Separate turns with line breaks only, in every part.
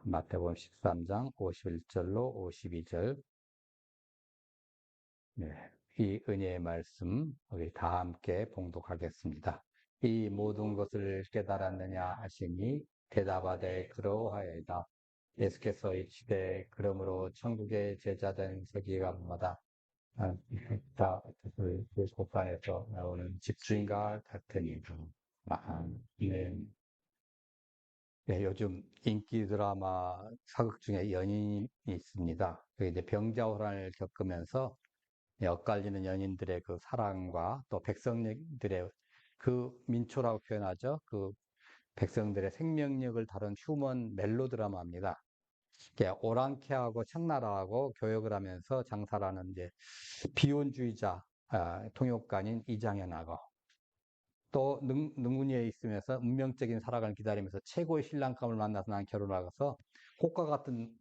마태복음 13장 51절로 52절. 네, 이 은혜의 말씀 우리 다 함께 봉독하겠습니다. 이 모든 것을 깨달았느냐 하시니 대답하되 그러하여이다. 예수께서 이르시되 그러므로 천국의 제자된 서기관마다 그 곳간에서 나오는 집주인과 같으니. 네. 네, 요즘 인기 드라마 사극 중에 연인이 있습니다. 그 이제 병자호란을 겪으면서 엇갈리는 연인들의 그 사랑과 또 백성들의 그 민초라고 표현하죠. 그 백성들의 생명력을 다룬 휴먼 멜로 드라마입니다. 오랑캐하고 청나라하고 교역을 하면서 장사라는 이제 비혼주의자 통역관인 이장현하고 또 능운이에 있으면서 운명적인 사랑을 기다리면서 최고의 신랑감을 만나서 난 결혼하고서 호과 같은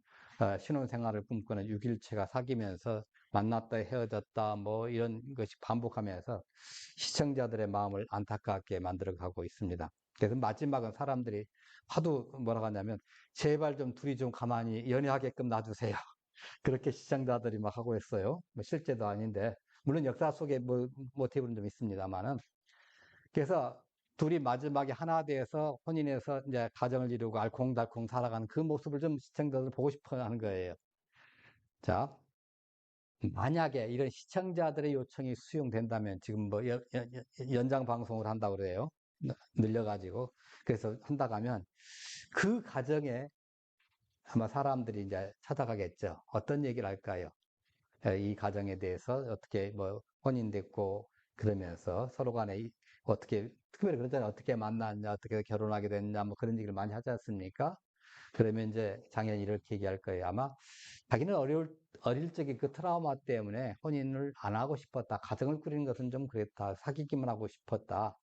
신혼생활을 꿈꾸는 6일체가 사귀면서 만났다 헤어졌다 뭐 이런 것이 반복하면서 시청자들의 마음을 안타깝게 만들어가고 있습니다. 그래서 마지막은 사람들이 하도 뭐라고 하냐면 제발 좀 둘이 좀 가만히 연애하게끔 놔주세요. 그렇게 시청자들이 막 하고 있어요. 뭐 실제도 아닌데 물론 역사 속에 뭐 모티브는 좀 있습니다만은. 그래서 둘이 마지막에 하나 되어서 혼인해서 이제 가정을 이루고 알콩달콩 살아가는 그 모습을 좀 시청자들 보고 싶어 하는 거예요. 자, 만약에 이런 시청자들의 요청이 수용된다면 지금 뭐 연장 방송을 한다고 그래요. 늘려가지고. 그래서 한다고 하면 그 가정에 아마 사람들이 이제 찾아가겠죠. 어떤 얘기를 할까요? 이 가정에 대해서 어떻게 뭐 혼인됐고 그러면서 서로 간에 어떻게 특별히 그러잖아요. 어떻게 만났냐, 어떻게 결혼하게 됐냐, 뭐 그런 얘기를 많이 하지 않습니까? 그러면 이제 당연히 이렇게 얘기할 거예요. 아마 자기는 어릴 적에 그 트라우마 때문에 혼인을 안 하고 싶었다. 가정을 꾸리는 것은 좀 그랬다. 사귀기만 하고 싶었다.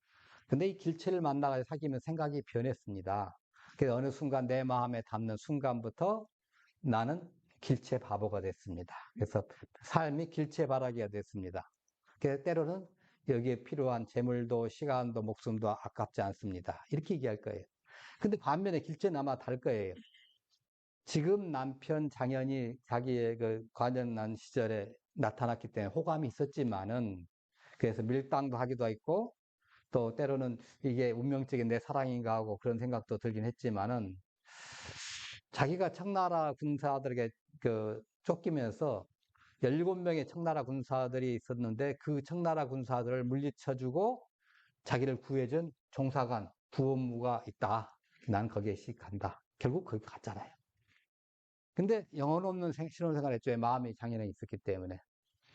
근데 이 길체를 만나서 사귀면 생각이 변했습니다. 그래서 어느 순간 내 마음에 담는 순간부터 나는 길체 바보가 됐습니다. 그래서 삶이 길체 바라기가 됐습니다. 그래서 때로는 여기에 필요한 재물도 시간도 목숨도 아깝지 않습니다. 이렇게 얘기할 거예요. 근데 반면에 길체는 아마 다를 거예요. 지금 남편 장현이 자기의 그 관연한 시절에 나타났기 때문에 호감이 있었지만은 그래서 밀당도 하기도 했고 또 때로는 이게 운명적인 내 사랑인가 하고 그런 생각도 들긴 했지만은 자기가 청나라 군사들에게 쫓기면서 17명의 청나라 군사들이 있었는데 그 청나라 군사들을 물리쳐주고 자기를 구해준 종사관, 부원무가 있다. 난 거기에 간다. 결국 거기 갔잖아요. 근데 영혼 없는 신혼생활 했죠. 마음이 장애는 있었기 때문에.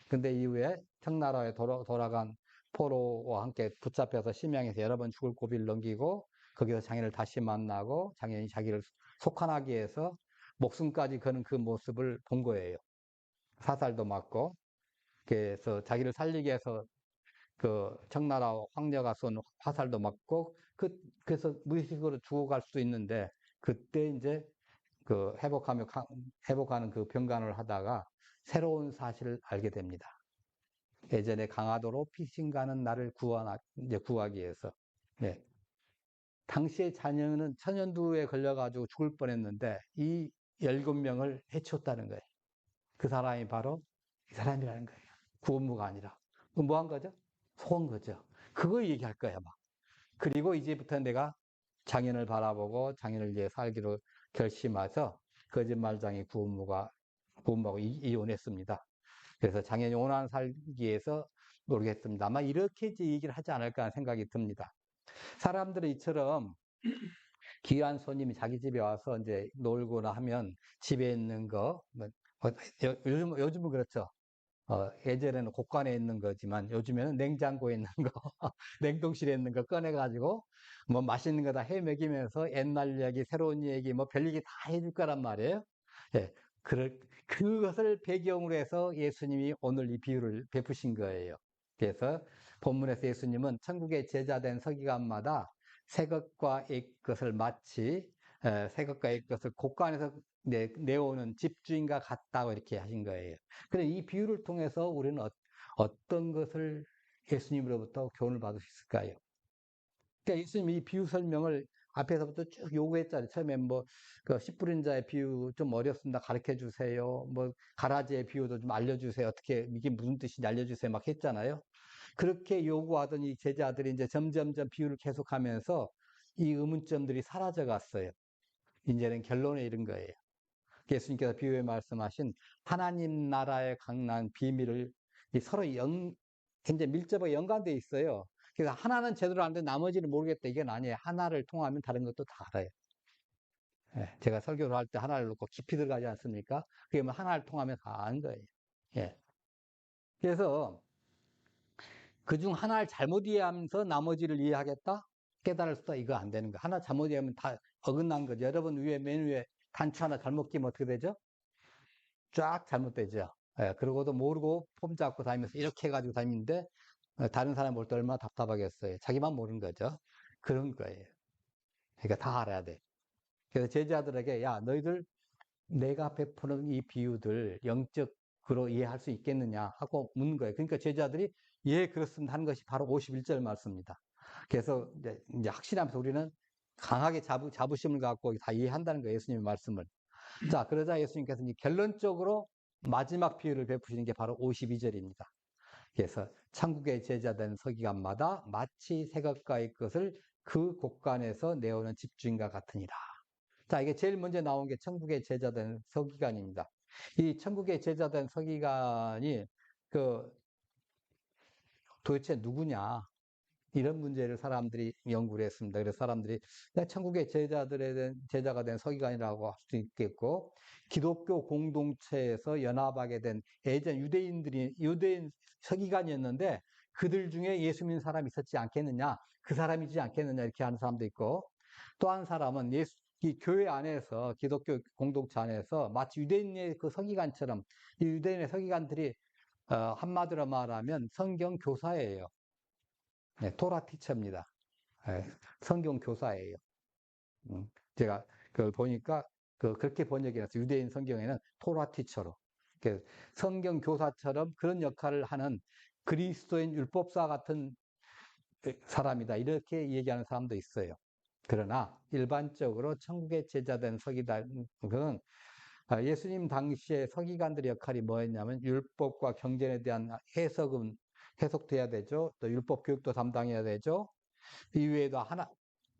근데 이후에 청나라에 돌아간 포로와 함께 붙잡혀서 심양에서 여러 번 죽을 고비를 넘기고 거기서 장인을 다시 만나고 장인이 자기를 속한하기 위해서 목숨까지 거는 그 모습을 본 거예요. 사살도 맞고 그래서 자기를 살리기 위해서 그 청나라 황녀가 쏜 화살도 맞고 그래서 무의식으로 죽어갈 수도 있는데 그때 이제 회복하는 그 병간을 하다가 새로운 사실을 알게 됩니다. 예전에 강화도로 피신 가는 나를 구하기 위해서. 네. 당시에 자녀는 천연두에 걸려가지고 죽을 뻔했는데 이 17명을 해치웠다는 거예요. 그 사람이 바로 이 사람이라는 거예요. 구원무가 아니라. 뭐 한 거죠? 속은 거죠. 그거 얘기할 거야, 막. 그리고 이제부터 내가 장인을 바라보고 장인을 위해 살기로 결심해서 거짓말장이 구원무하고 이혼했습니다. 그래서 장인이 원한 살기 위해서 모르겠습니다. 아마 이렇게 얘기를 하지 않을까 하는 생각이 듭니다. 사람들은 이처럼 귀한 손님이 자기 집에 와서 이제 놀거나 하면 집에 있는 거, 요즘은 그렇죠. 예전에는 곳간에 있는 거지만 요즘에는 냉장고에 있는 거, 냉동실에 있는 거 꺼내가지고 뭐 맛있는 거 다 해 먹이면서 옛날 얘기, 새로운 얘기, 뭐 별 얘기 다 해줄 거란 말이에요. 예, 그것을 배경으로 해서 예수님이 오늘 이 비유를 베푸신 거예요. 그래서 본문에서 예수님은 천국의 제자된 서기관마다 새 것과 옛 것을 마치 새 것과 옛 것을 곳간에서 내오는 집주인과 같다고 이렇게 하신 거예요. 그런데 이 비유를 통해서 우리는 어떤 것을 예수님으로부터 교훈을 받을 수 있을까요? 그러니까 예수님이 이 비유 설명을 앞에서부터 쭉 요구했잖아요. 처음에 뭐, 그 씨 뿌린 자의 비유 좀 어렵습니다. 가르쳐 주세요. 뭐, 가라지의 비유도 좀 알려주세요. 어떻게, 이게 무슨 뜻인지 알려주세요. 막 했잖아요. 그렇게 요구하던 이 제자들이 이제 점점점 비유를 계속하면서 이 의문점들이 사라져 갔어요. 이제는 결론에 이른 거예요. 예수님께서 비유에 말씀하신 하나님 나라의 강난 비밀을 서로 굉장히 밀접하게 연관되어 있어요. 그래서 하나는 제대로 아는데 나머지는 모르겠다. 이건 아니에요. 하나를 통하면 다른 것도 다 알아요. 예, 제가 설교를 할 때 하나를 놓고 깊이 들어가지 않습니까? 그게 뭐 하나를 통하면 다 아는 거예요. 예. 그래서 그중 하나를 잘못 이해하면서 나머지를 이해하겠다? 깨달을 수다 이거 안 되는 거. 하나 잘못 이해하면 다 어긋난 거죠. 여러분 맨 위에 단추 하나 잘못 끼면 어떻게 되죠? 쫙 잘못되죠. 예, 그러고도 모르고 폼 잡고 다니면서 이렇게 해가지고 다니는데 다른 사람 볼 때 얼마나 답답하겠어요. 자기만 모르는 거죠. 그런 거예요. 그러니까 다 알아야 돼. 그래서 제자들에게 야 너희들 내가 베푸는 이 비유들 영적으로 이해할 수 있겠느냐 하고 묻는 거예요. 그러니까 제자들이 예 그렇습니다 하는 것이 바로 51절 말씀입니다. 그래서 이제 확신하면서 우리는 강하게 자부심을 갖고 다 이해한다는 거예요. 예수님의 말씀을. 자, 그러자 예수님께서 이제 결론적으로 마지막 비유를 베푸시는 게 바로 52절입니다. 그래서 천국의 제자된 서기관마다 마치 새것가의 것을 그 곳간에서 내오는 집주인과 같으니라. 자, 이게 제일 먼저 나온 게 천국의 제자된 서기관입니다. 이 천국의 제자된 서기관이 그 도대체 누구냐? 이런 문제를 사람들이 연구를 했습니다. 그래서 사람들이 천국의 제자가 된 서기관이라고 할 수도 있겠고, 기독교 공동체에서 연합하게 된 예전 유대인 서기관이었는데, 그들 중에 예수 믿는 사람이 있었지 않겠느냐, 그 사람이지 않겠느냐, 이렇게 하는 사람도 있고, 또 한 사람은 이 교회 안에서, 기독교 공동체 안에서 마치 유대인의 그 서기관처럼, 이 유대인의 서기관들이 한마디로 말하면 성경 교사예요. 네, 토라 티처입니다. 네, 성경 교사예요. 제가 그걸 보니까 그렇게 번역이 났어요. 유대인 성경에는 토라 티처로. 성경 교사처럼 그런 역할을 하는 그리스도인 율법사 같은 사람이다. 이렇게 얘기하는 사람도 있어요. 그러나 일반적으로 천국의 제자된 서기관은 예수님 당시에 서기관들의 역할이 뭐였냐면 율법과 경전에 대한 해석돼야 되죠. 또 율법 교육도 담당해야 되죠. 이외에도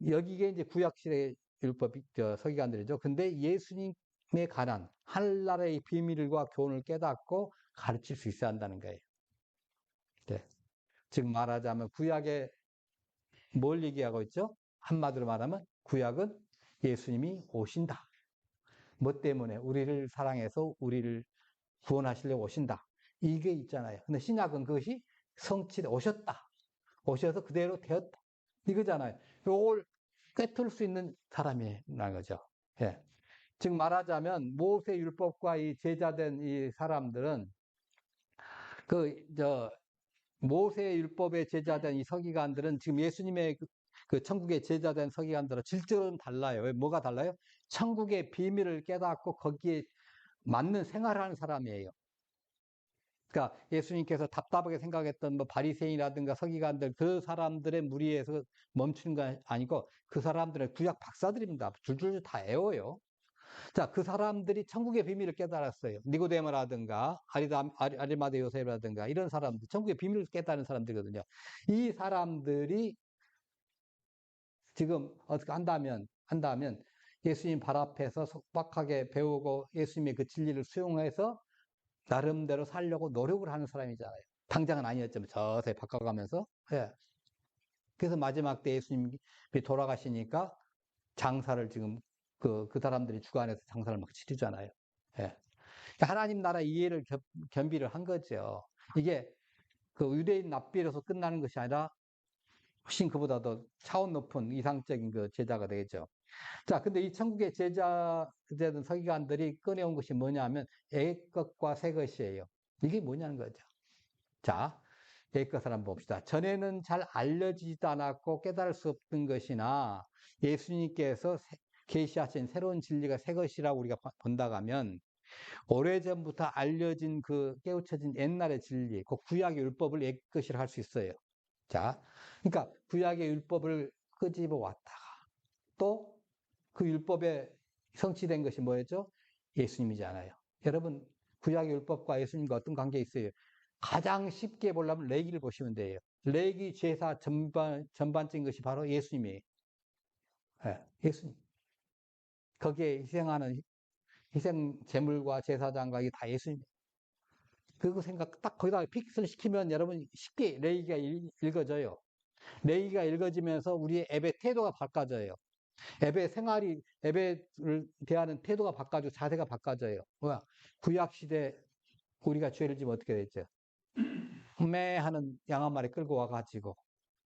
여기에 이제 구약시대의 서기관들이죠. 근데 예수님에 관한 하늘나라의 비밀과 교훈을 깨닫고 가르칠 수 있어야 한다는 거예요. 네. 즉 말하자면 구약에 뭘 얘기하고 있죠? 한마디로 말하면 구약은 예수님이 오신다. 뭐 때문에? 우리를 사랑해서 우리를 구원하시려고 오신다. 이게 있잖아요. 근데 신약은 그것이 오셨다. 오셔서 그대로 되었다. 이거잖아요. 요걸 꿰뚫을 수 있는 사람이라는 거죠. 예. 즉 말하자면 모세 율법과 이 제자된 이 사람들은 모세 율법의 제자된 이 서기관들은 지금 예수님의 그 천국의 제자된 서기관들은 질적으로는 달라요. 왜? 뭐가 달라요? 천국의 비밀을 깨닫고 거기에 맞는 생활을 하는 사람이에요. 그러니까 예수님께서 답답하게 생각했던 뭐 바리새인이라든가 서기관들 그 사람들의 무리에서 멈추는 건 아니고 그 사람들은 구약 박사들입니다. 줄줄줄 다 외워요. 자, 그 사람들이 천국의 비밀을 깨달았어요. 니고데모라든가 아리마대 요셉이라든가 이런 사람들, 천국의 비밀을 깨달은 사람들이거든요. 이 사람들이 지금 어떻게 한다면 예수님 발 앞에서 속박하게 배우고 예수님의 그 진리를 수용해서 나름대로 살려고 노력을 하는 사람이잖아요. 당장은 아니었지만 서서히 바꿔가면서. 예. 그래서 마지막 때 예수님이 돌아가시니까 장사를 지금 그 사람들이 주관해서 장사를 막 치르잖아요. 예. 하나님 나라 이해를 겸비를 한 거죠. 이게 그 유대인 납비로서 끝나는 것이 아니라 훨씬 그보다 더 차원 높은 이상적인 그 제자가 되겠죠. 자, 근데 이 천국의 제자든 서기관들이 꺼내온 것이 뭐냐면 옛것과 새 것이에요. 이게 뭐냐는 거죠. 자, 옛것을 한번 봅시다. 전에는 잘 알려지지도 않았고 깨달을 수 없던 것이나 예수님께서 계시하신 새로운 진리가 새 것이라고 우리가 본다고 하면 오래전부터 알려진 그 깨우쳐진 옛날의 진리, 그 구약의 율법을 옛것이라 할 수 있어요. 자, 그러니까 구약의 율법을 끄집어 왔다가 또 그 율법에 성취된 것이 뭐였죠? 예수님이잖아요. 여러분, 구약 율법과 예수님과 어떤 관계 있어요? 가장 쉽게 보려면 레위기를 보시면 돼요. 레위기 제사 전반적인 것이 바로 예수님이에요. 예, 예수님. 거기에 희생하는 희생 제물과 제사장과 이게 다 예수님. 그거 생각 딱 거기다 픽스를 시키면 여러분 쉽게 레위기가 읽어져요. 레위기가 읽어지면서 우리의 예배 태도가 바꿔져요. 예배 생활이, 예배를 대하는 태도가 바꿔지고 자세가 바꿔져요. 뭐야? 구약 시대 우리가 죄를 지면 어떻게 됐죠? 매하는 양 한 마리 끌고 와가지고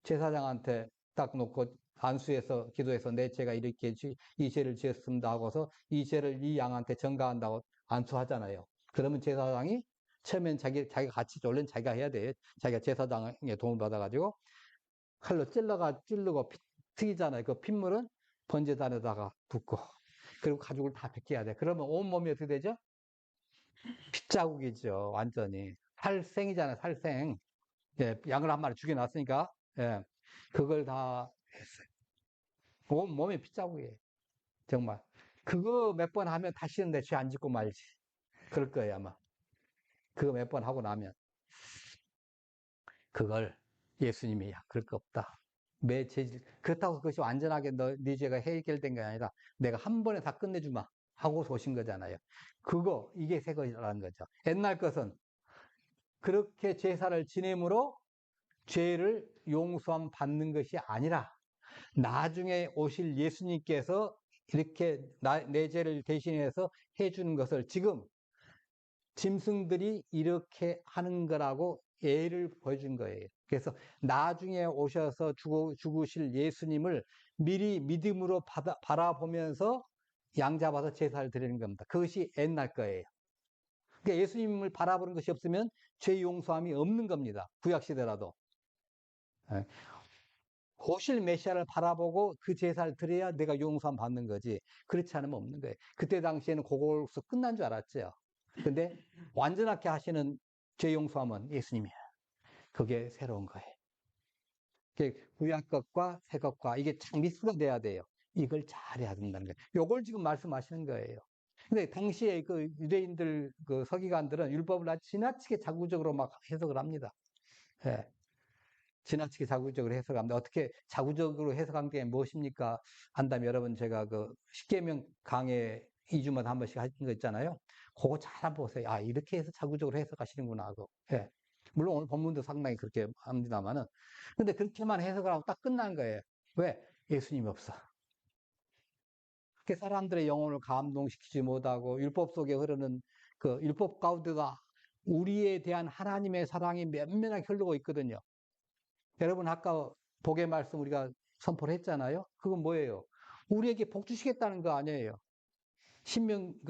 제사장한테 딱 놓고 안수해서 기도해서 내 죄가 이렇게 이 죄를 지었습니다 하고서 이 죄를 이 양한테 전가한다고 안수하잖아요. 그러면 제사장이 처음엔 자기가 같이 원래는 자기가 해야 돼. 자기가 제사장의 도움을 받아가지고 칼로 찌르고 튀기잖아요. 그 핏물은 번제단에다가 붓고 그리고 가죽을 다 벗겨야 돼. 그러면 온몸이 어떻게 되죠? 핏자국이죠. 완전히. 살생이잖아요. 살생. 예, 양을 한 마리 죽여놨으니까, 예, 그걸 다 했어요. 온몸이 핏자국이에요. 정말. 그거 몇 번 하면 다시는 내 죄 안 짓고 말지. 그럴 거예요, 아마. 그거 몇 번 하고 나면. 그걸 예수님이야. 그럴 거 없다. 매 죄질. 그렇다고 그것이 완전하게 네 죄가 해결된 게 아니라 내가 한 번에 다 끝내주마. 하고 오신 거잖아요. 이게 새 것이라는 거죠. 옛날 것은 그렇게 제사를 지냄으로 죄를 용서함 받는 것이 아니라 나중에 오실 예수님께서 이렇게 내 죄를 대신해서 해주는 것을 지금 짐승들이 이렇게 하는 거라고 예를 보여준 거예요. 그래서 나중에 오셔서 죽으실 예수님을 미리 믿음으로 바라보면서 양 잡아서 제사를 드리는 겁니다. 그것이 옛날 거예요. 그러니까 예수님을 바라보는 것이 없으면 죄 용서함이 없는 겁니다. 구약시대라도. 예. 오실 메시아를 바라보고 그 제사를 드려야 내가 용서함 받는 거지. 그렇지 않으면 없는 거예요. 그때 당시에는 그걸로서 끝난 줄 알았죠. 근데 완전하게 하시는 죄 용서함은 예수님이야. 그게 새로운 거예요. 구약 것과 새 것과 이게 참 믹스가 돼야 돼요. 이걸 잘해야 된다는 거예요. 요걸 지금 말씀하시는 거예요. 근데 당시에 그 유대인들, 그 서기관들은 율법을 아주 지나치게 자구적으로 막 해석을 합니다. 예. 지나치게 자구적으로 해석합니다. 어떻게 자구적으로 해석한 게 무엇입니까? 한다면 여러분 제가 그 십계명 강의 2주마다 한 번씩 하는 거 있잖아요. 그거 잘 한번 보세요. 아, 이렇게 해서 자구적으로 해석하시는구나 하고. 예. 물론 오늘 본문도 상당히 그렇게 합니다만은. 근데 그렇게만 해석을 하고 딱 끝난 거예요. 왜? 예수님이 없어. 그렇게 사람들의 영혼을 감동시키지 못하고 율법 속에 흐르는 그 율법 가운데가 우리에 대한 하나님의 사랑이 면면하게 흐르고 있거든요. 여러분 아까 복의 말씀 우리가 선포를 했잖아요. 그건 뭐예요? 우리에게 복 주시겠다는 거 아니에요. 신명기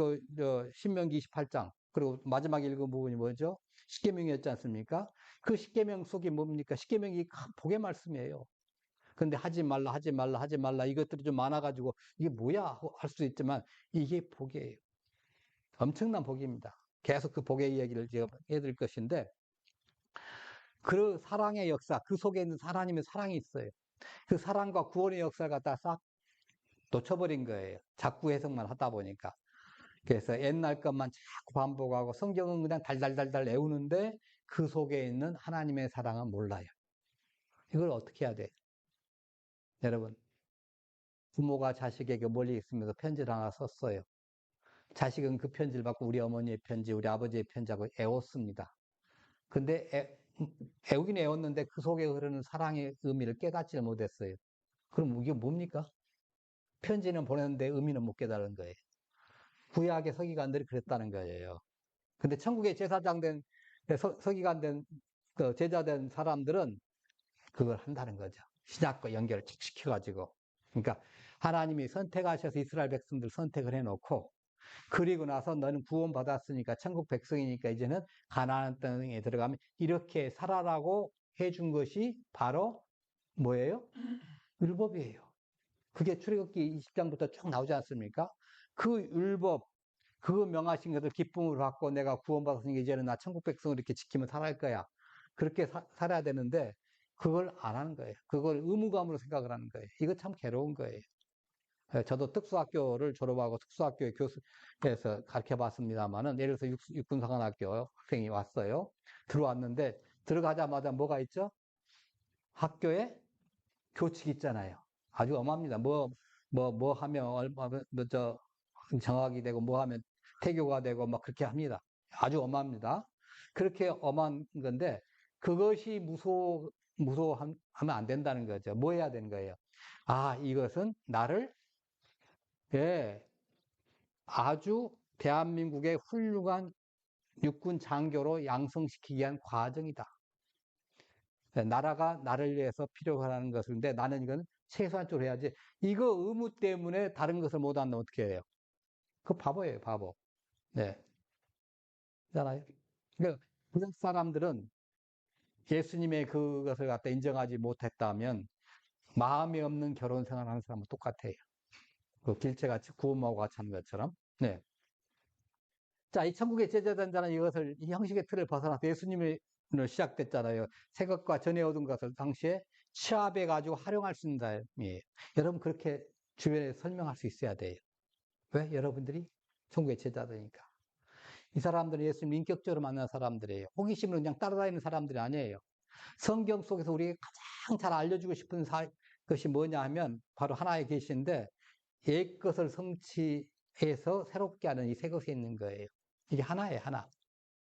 28장 그리고 마지막에 읽은 부분이 뭐죠? 십계명이었지 않습니까? 그 십계명 속이 뭡니까? 십계명이 큰 복의 말씀이에요. 근데 하지 말라, 하지 말라, 하지 말라 이것들이 좀 많아가지고 이게 뭐야 할 수도 있지만 이게 복이에요. 엄청난 복입니다. 계속 그 복의 이야기를 제가 해드릴 것인데 그 사랑의 역사, 그 속에 있는 하나님의 사랑이 있어요. 그 사랑과 구원의 역사를 갖다 싹 놓쳐버린 거예요. 자꾸 해석만 하다 보니까. 그래서 옛날 것만 자꾸 반복하고 성경은 그냥 달달달달 외우는데 그 속에 있는 하나님의 사랑은 몰라요. 이걸 어떻게 해야 돼? 여러분, 부모가 자식에게 멀리 있으면서 편지를 하나 썼어요. 자식은 그 편지를 받고 우리 어머니의 편지, 우리 아버지의 편지하고 애웠습니다. 근데 애우긴 애웠는데 그 속에 흐르는 사랑의 의미를 깨닫지 못했어요. 그럼 이게 뭡니까? 편지는 보냈는데 의미는 못 깨달은 거예요. 구약의 서기관들이 그랬다는 거예요. 근데 천국의 제사장 된, 서기관 된, 그 제자 된 사람들은 그걸 한다는 거죠. 신약과 연결을 쭉 시켜가지고. 그러니까 하나님이 선택하셔서 이스라엘 백성들 선택을 해놓고 그리고 나서 너는 구원받았으니까 천국 백성이니까 이제는 가나안 땅에 들어가면 이렇게 살아라고 해준 것이 바로 뭐예요? 율법이에요. 그게 출애굽기 20장부터 쭉 나오지 않습니까? 그 율법, 그 명하신 것을 기쁨으로 받고 내가 구원받았으니까 이제는 나 천국 백성을 이렇게 지키면 살아갈 거야. 그렇게 살아야 되는데 그걸 안 하는 거예요. 그걸 의무감으로 생각을 하는 거예요. 이거 참 괴로운 거예요. 저도 특수학교를 졸업하고 특수학교의 교수에서 가르쳐 봤습니다만은, 예를 들어서 육군사관학교 학생이 왔어요. 들어왔는데, 들어가자마자 뭐가 있죠? 학교에 교칙이 있잖아요. 아주 엄합니다. 뭐 하면 정학이 되고, 뭐 하면 태교가 되고, 막 그렇게 합니다. 아주 엄합니다. 그렇게 엄한 건데, 그것이 무서워하면 안 된다는 거죠. 뭐 해야 되는 거예요? 아, 이것은 나를, 예, 아주 대한민국의 훌륭한 육군 장교로 양성시키기 위한 과정이다. 나라가 나를 위해서 필요하는 것인데 나는 이건 최소한 쪽으로 해야지. 이거 의무 때문에 다른 것을 못한다면 어떻게 해요? 그 바보예요, 바보. 네. 있잖아요. 그러니까 부역 사람들은 예수님의 그것을 갖다 인정하지 못했다면 마음이 없는 결혼 생활하는 사람은 똑같아요. 그 길채같이 구원하고 같이 하는 것처럼. 네. 자, 이 천국의 제자된 자는 이것을 이 형식의 틀을 벗어나서 예수님을 시작됐잖아요. 새 것과 전에 얻은 것을 당시에 취합해 가지고 활용할 수 있는 사람이에요. 여러분 그렇게 주변에 설명할 수 있어야 돼요. 왜? 여러분들이 천국의 제자들이니까. 이 사람들은 예수님 인격적으로 만난 사람들이에요. 호기심으로 그냥 따라다니는 사람들이 아니에요. 성경 속에서 우리에게 가장 잘 알려주고 싶은 것이 뭐냐 하면 바로 하나에 계신데 옛 것을 성취해서 새롭게 하는 이 새 것에 있는 거예요. 이게 하나예요, 하나.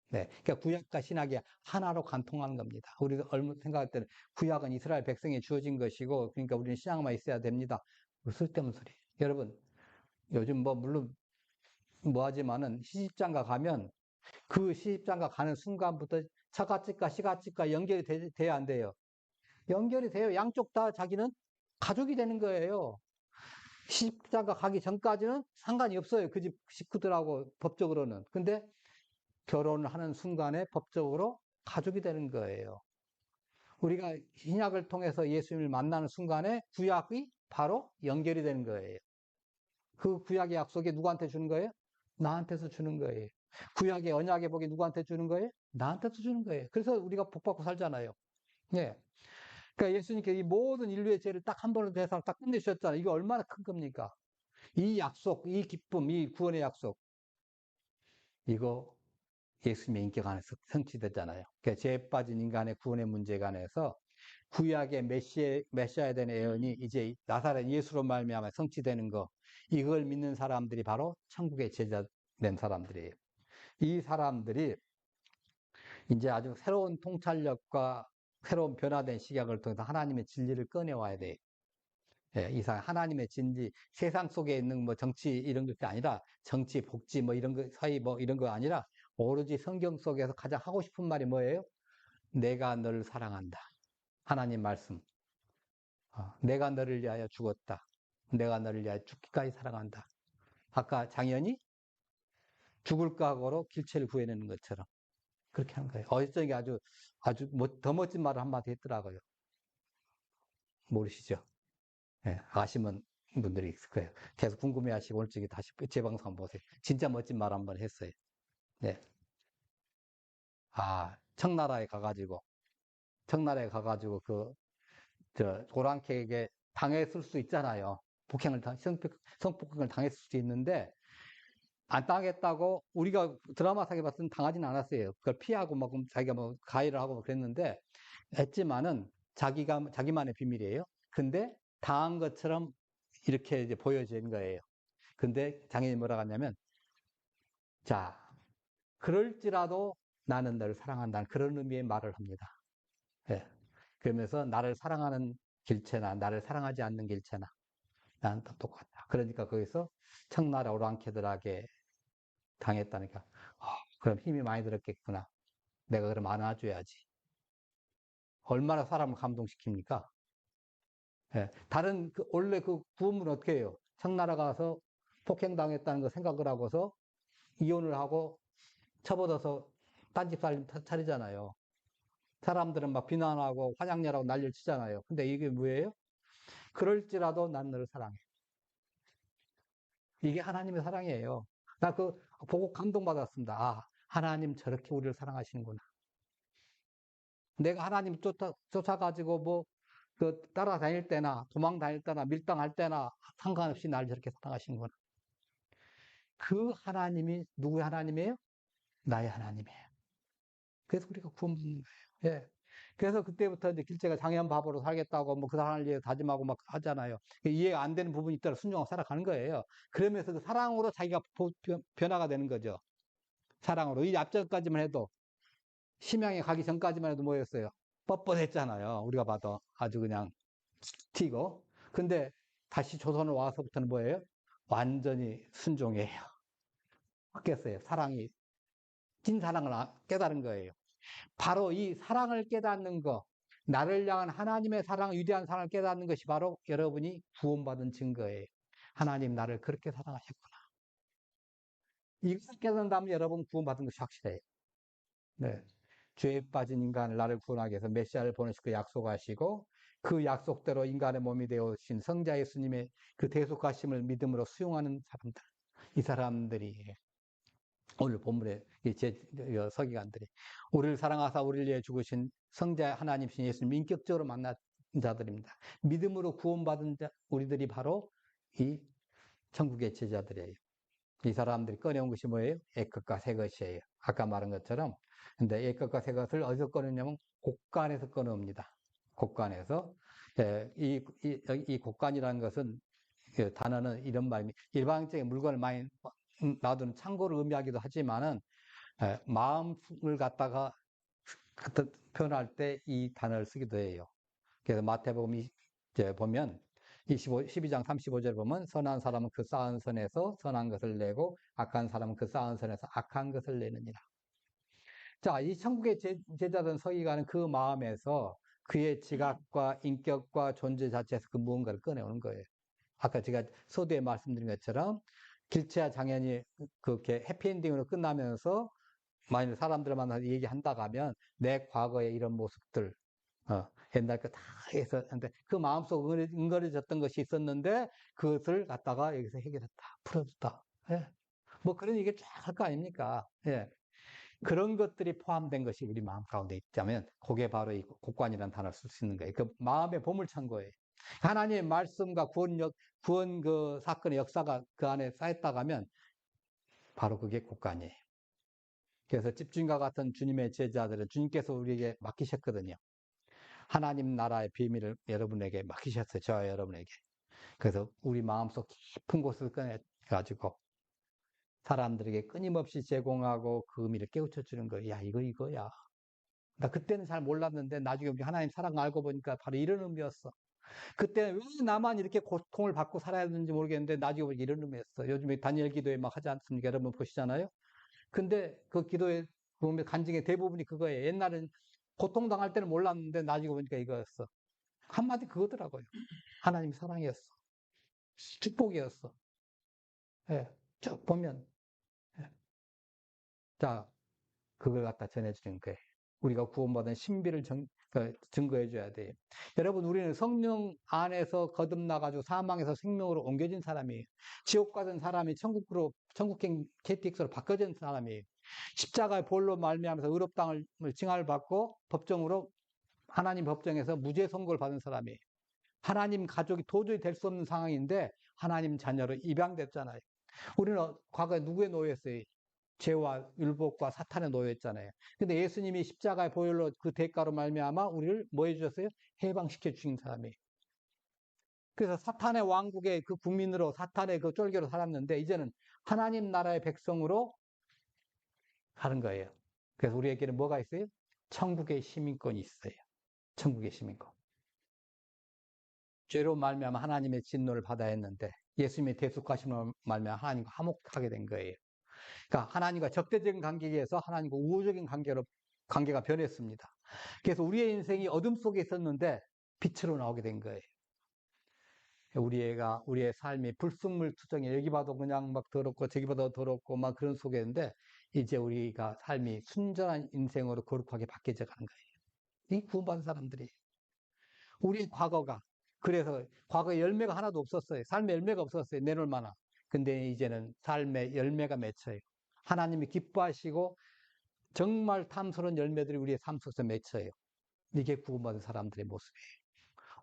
네. 그러니까 구약과 신약이 하나로 관통하는 겁니다. 우리도 얼마 생각할 때는 구약은 이스라엘 백성에 주어진 것이고, 그러니까 우리는 신약만 있어야 됩니다. 쓸데없는 소리. 여러분, 요즘 뭐, 물론, 뭐 하지만은 시집장가 가면 그 시집장가 가는 순간부터 처갓집과 시갓집과 연결이 돼야 안 돼요. 연결이 돼요. 양쪽 다 자기는 가족이 되는 거예요. 시집장가 가기 전까지는 상관이 없어요. 그 집 식구들하고 법적으로는. 근데 결혼을 하는 순간에 법적으로 가족이 되는 거예요. 우리가 신약을 통해서 예수님을 만나는 순간에 구약이 바로 연결이 되는 거예요. 그 구약의 약속이 누구한테 주는 거예요? 나한테서 주는 거예요. 구약의 언약의 복이 누구한테 주는 거예요? 나한테서 주는 거예요. 그래서 우리가 복 받고 살잖아요. 예. 그러니까 예수님께서 이 모든 인류의 죄를 딱 한 번으로 대해서 딱 끝내주셨잖아요. 이게 얼마나 큰 겁니까? 이 약속, 이 기쁨, 이 구원의 약속. 이거 예수님의 인격 안에서 성취됐잖아요. 그러니까 죄 빠진 인간의 구원의 문제 관해서 구약의 메시아에 대한 예언이 이제 나사렛 예수로 말미암아 성취되는 거, 이걸 믿는 사람들이 바로 천국의 제자 된 사람들이에요. 이 사람들이 이제 아주 새로운 통찰력과 새로운 변화된 시각을 통해서 하나님의 진리를 꺼내와야 돼요. 예, 이상 하나님의 진리, 세상 속에 있는 뭐 정치 이런 것이 아니라 정치, 복지 뭐 이런 거 사이 뭐 이런 거 아니라 오로지 성경 속에서 가장 하고 싶은 말이 뭐예요? 내가 너를 사랑한다. 하나님 말씀. 내가 너를 위하여 죽었다. 내가 너를 위하여 죽기까지 사랑한다. 아까 장현이 죽을 각오로 길체를 구해내는 것처럼 그렇게 하는 거예요. 어저께 아주 더 멋진 말을 한마디 했더라고요. 모르시죠? 예, 아시는 분들이 있을 거예요. 계속 궁금해 하시고 오늘 저기 다시 재방송 한번 보세요. 진짜 멋진 말 한번 했어요. 네. 청나라에 가가지고 고랑캐에게 당했을 수 있잖아요. 성폭행을 당했을 수도 있는데, 안 당했다고 우리가 드라마상에 봤을 때 당하진 않았어요. 그걸 피하고 막 자기가 뭐 가해를 하고 막 그랬는데, 했지만은 자기만의 비밀이에요. 근데 당한 것처럼 이렇게 이제 보여지는 거예요. 근데 장인이 뭐라고 하냐면, 자, 그럴지라도 나는 너를 사랑한다는 그런 의미의 말을 합니다. 예. 그러면서 나를 사랑하는 길체나 나를 사랑하지 않는 길체나 나는 다 똑같다. 그러니까 거기서 청나라 오랑캐들에게 당했다니까. 그럼 힘이 많이 들었겠구나. 내가 그럼 안아줘야지. 얼마나 사람을 감동시킵니까? 예. 원래 그 구원문은 어떻게 해요? 청나라 가서 폭행당했다는 거 생각을 하고서 이혼을 하고 처벌어서 딴집 차리잖아요. 사람들은 막 비난하고 환양렬하고 난리를 치잖아요. 근데 이게 뭐예요? 그럴지라도 난 너를 사랑해. 이게 하나님의 사랑이에요. 나 보고 감동받았습니다. 아, 하나님 저렇게 우리를 사랑하시는구나. 내가 하나님 쫓아가지고 뭐 그 따라다닐 때나 도망 다닐 때나 밀당할 때나 상관없이 날 저렇게 사랑하시는구나. 그 하나님이 누구의 하나님이에요? 나의 하나님이에요. 그래서 우리가 구원받는 거예요. 예. 그래서 그때부터 이제 길재가 장현 바보로 살겠다고 뭐 그 사람을 위해 다짐하고 막 하잖아요. 이해가 안 되는 부분이 있더라도 순종하고 살아가는 거예요. 그러면서 그 사랑으로 자기가 변화가 되는 거죠. 사랑으로. 이 앞전까지만 해도 심양에 가기 전까지만 해도 뭐였어요? 뻣뻣했잖아요. 우리가 봐도 아주 그냥 튀고. 근데 다시 조선을 와서부터는 뭐예요? 완전히 순종이에요. 바뀌었어요. 사랑이 찐 사랑을 깨달은 거예요. 바로 이 사랑을 깨닫는 거, 나를 향한 하나님의 사랑, 위대한 사랑을 깨닫는 것이 바로 여러분이 구원받은 증거예요. 하나님 나를 그렇게 사랑하셨구나. 이것을 깨닫는다면 여러분 구원받은 것이 확실해요. 네. 죄에 빠진 인간을 나를 구원하기 위해서 메시아를 보내실 그 약속하시고 그 약속대로 인간의 몸이 되어신 성자 예수님의 그 대속하심을 믿음으로 수용하는 사람들. 이 사람들이 오늘 본문의 서기관들이 우리를 사랑하사 우리를 위해 죽으신 성자 하나님이신 예수님 인격적으로 만난 자들입니다. 믿음으로 구원받은 자 우리들이 바로 이 천국의 제자들이에요. 이 사람들이 꺼내온 것이 뭐예요? 옛것과 새것이에요. 아까 말한 것처럼. 근데 옛것과 새것을 어디서 꺼내냐면 곡간에서 꺼내옵니다. 곡간에서. 이 곡간이라는 것은 그 단어는 이런 말입니다. 일반적인 물건을 많이 놔두는 창고를 의미하기도 하지만은 마음을 갖다가 표현할 때 이 단어를 쓰기도 해요. 그래서 마태복음 이제 보면 12장 35절 보면 선한 사람은 그 쌓은 선에서 선한 것을 내고 악한 사람은 그 쌓은 선에서 악한 것을 내느니라. 자, 이 천국의 제자된 서기관은 그 마음에서 그의 지각과 인격과 존재 자체에서 그 무언가를 꺼내오는 거예요. 아까 제가 서두에 말씀드린 것처럼 길치와 장현이 그렇게 해피엔딩으로 끝나면서 만일 사람들 만나서 얘기한다고 하면 내 과거의 이런 모습들, 옛날 거 다 해서 하는데 그 마음속 응어려졌던 것이 있었는데 그것을 갖다가 여기서 해결했다, 풀어줬다. 예. 뭐 그런 얘기 쫙 할 거 아닙니까? 예. 그런 것들이 포함된 것이 우리 마음 가운데 있다면 그게 바로 이 곡관이라는 단어를 쓸 수 있는 거예요. 그 마음의 보물창고예요. 하나님의 말씀과 구원 그 사건의 역사가 그 안에 쌓였다고 하면 바로 그게 곡관이에요. 그래서 집주인과 같은 주님의 제자들은 주님께서 우리에게 맡기셨거든요. 하나님 나라의 비밀을 여러분에게 맡기셨어요. 저와 여러분에게. 그래서 우리 마음속 깊은 곳을 꺼내가지고 사람들에게 끊임없이 제공하고 그 의미를 깨우쳐 주는 거예요. 야, 이거야. 나 그때는 잘 몰랐는데 나중에 우리 하나님 사랑 알고 보니까 바로 이런 의미였어. 그때는 왜 나만 이렇게 고통을 받고 살아야 되는지 모르겠는데 나중에 보니까 이런 의미였어. 요즘에 다니엘 기도회 막 하지 않습니까? 여러분 보시잖아요. 근데 그 기도에 보면 간증의 대부분이 그거예요. 옛날엔 고통당할 때는 몰랐는데 나중에 보니까 이거였어. 한마디 그거더라고요. 하나님 사랑이었어. 축복이었어. 예. 쭉 보면. 예. 자, 그걸 갖다 전해주는 거예요. 우리가 구원받은 신비를 증거해줘야 돼요. 여러분, 우리는 성령 안에서 거듭나가지고 사망에서 생명으로 옮겨진 사람이에요. 지옥 가던 사람이 천국행 KTX로 바꿔진 사람이에요. 십자가의 볼로 말미암아서 의롭다함을 징화를 받고 법정으로 하나님 법정에서 무죄 선고를 받은 사람이에요. 하나님 가족이 도저히 될 수 없는 상황인데 하나님 자녀로 입양됐잖아요. 우리는 과거에 누구의 노예였어요? 죄와 율법과 사탄의 노예였잖아요. 근데 예수님이 십자가의 보혈로 그 대가로 말미암아 우리를 뭐 해주셨어요? 해방시켜 주신 사람이에요. 그래서 사탄의 왕국의 그 국민으로 사탄의 그 쫄개로 살았는데 이제는 하나님 나라의 백성으로 가는 거예요. 그래서 우리에게는 뭐가 있어요? 천국의 시민권이 있어요. 천국의 시민권. 죄로 말미암아 하나님의 진노를 받아야 했는데 예수님의 대속하심으로 말미암아 하나님과 화목하게 된 거예요. 그러니까 하나님과 적대적인 관계에서 하나님과 우호적인 관계가 변했습니다. 그래서 우리의 인생이 어둠 속에 있었는데 빛으로 나오게 된 거예요. 우리의 삶이 불순물투성이 여기 봐도 그냥 막 더럽고 저기 봐도 더럽고 막 그런 속에인데 이제 우리가 삶이 순전한 인생으로 거룩하게 바뀌어져 가는 거예요. 이 구원받은 사람들이 우리 과거가 그래서 과거에 열매가 하나도 없었어요. 삶의 열매가 없었어요. 내놓을 만한. 근데 이제는 삶의 열매가 맺혀요. 하나님이 기뻐하시고 정말 탐스러운 열매들이 우리의 삶 속에서 맺혀요. 이게 구원받은 사람들의 모습이에요.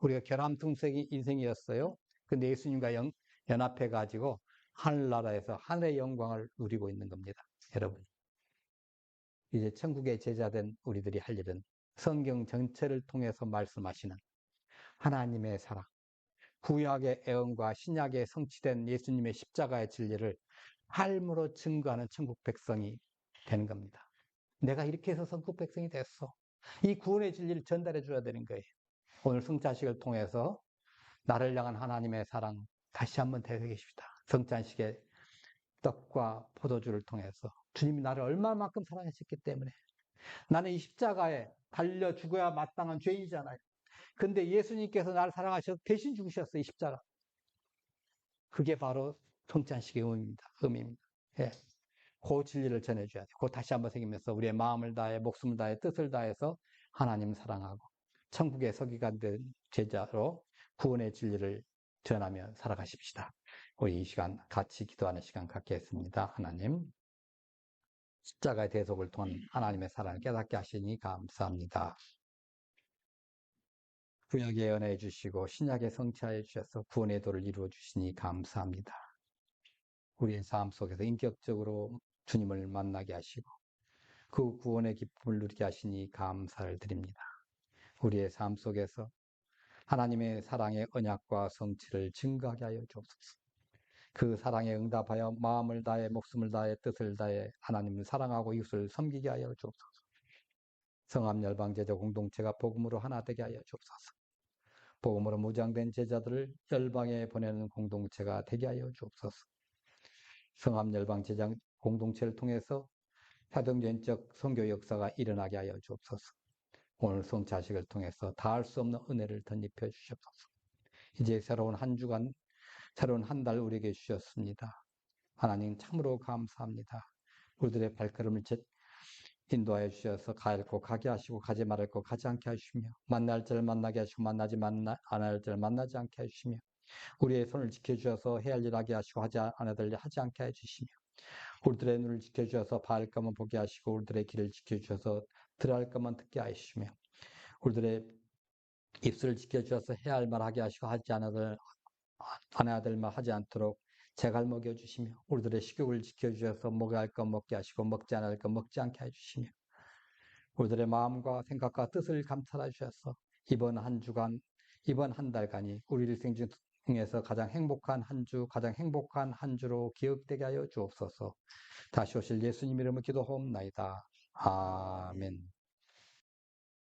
우리가 결함통생이 인생이었어요. 근데 예수님과 연합해가지고 하늘나라에서 하늘의 영광을 누리고 있는 겁니다. 여러분. 이제 천국의 제자된 우리들이 할 일은 성경 전체를 통해서 말씀하시는 하나님의 사랑, 구약의 애언과 신약에 성취된 예수님의 십자가의 진리를 삶으로 증거하는 천국 백성이 되는 겁니다. 내가 이렇게 해서 천국 백성이 됐어. 이 구원의 진리를 전달해 줘야 되는 거예요. 오늘 성찬식을 통해서 나를 향한 하나님의 사랑 다시 한번 되새기십시다. 성찬식의 떡과 포도주를 통해서 주님이 나를 얼마만큼 사랑하셨기 때문에 나는 이 십자가에 달려 죽어야 마땅한 죄인이잖아요. 근데 예수님께서 나를 사랑하셔서 대신 죽으셨어요. 이 십자가. 그게 바로 성찬식의 의미입니다. 예. 그 진리를 전해줘야 돼요. 그 다시 한번 새기면서 우리의 마음을 다해 목숨을 다해 뜻을 다해서 하나님 사랑하고 천국의 서기관 된 제자로 구원의 진리를 전하며 살아가십시다. 우리 이 시간 같이 기도하는 시간 갖겠습니다. 하나님, 십자가의 대속을 통한 하나님의 사랑을 깨닫게 하시니 감사합니다. 구약에 연애해 주시고 신약에 성취하여 주셔서 구원의 도를 이루어 주시니 감사합니다. 우리의 삶 속에서 인격적으로 주님을 만나게 하시고 그 구원의 기쁨을 누리게 하시니 감사를 드립니다. 우리의 삶 속에서 하나님의 사랑의 언약과 성취를 증거하게 하여 주옵소서. 그 사랑에 응답하여 마음을 다해 목숨을 다해 뜻을 다해 하나님을 사랑하고 이웃을 섬기게 하여 주옵소서. 성함 열방 제자 공동체가 복음으로 하나 되게 하여 주옵소서. 복음으로 무장된 제자들을 열방에 보내는 공동체가 되게 하여 주옵소서. 성함 열방 제자 공동체를 통해서 사도행전적 선교 역사가 일어나게 하여 주옵소서. 오늘 성찬식을 통해서 다할 수 없는 은혜를 덧입혀 주시옵소서. 이제 새로운 한 주간, 새로운 한 달 우리에게 주셨습니다. 하나님 참으로 감사합니다. 우리들의 발걸음을 인도하여 주셔서 갈 곳 가게 하시고 가지 말을 곳 가지 않게 하시며 만날 자를 만나게 하시고 만나지 않을 자를 만나지 않게 하시며 우리의 손을 지켜주셔서 해야 할 일 하게 하시고 하지 않아야 될 일 하지 않게 해주시며 우리들의 눈을 지켜주셔서 봐야 할 것만 보게 하시고 우리들의 길을 지켜주셔서 들어야 할 것만 듣게 하시며 우리들의 입술을 지켜주셔서 해야 할 말 하게 하시고 하지 않아야 될 말 하지 않도록 제갈 먹여주시며 우리들의 식욕을 지켜주셔서 먹어야 할 것 먹게 하시고 먹지 않아야 할 것 먹지 않게 해주시며 우리들의 마음과 생각과 뜻을 감찰해 주셔서 이번 한 주간, 이번 한 달간이 우리 일생 중에서 가장 행복한 한 주, 가장 행복한 한 주로 기억되게 하여 주옵소서. 다시 오실 예수님 이름으로 기도하옵나이다. 아멘.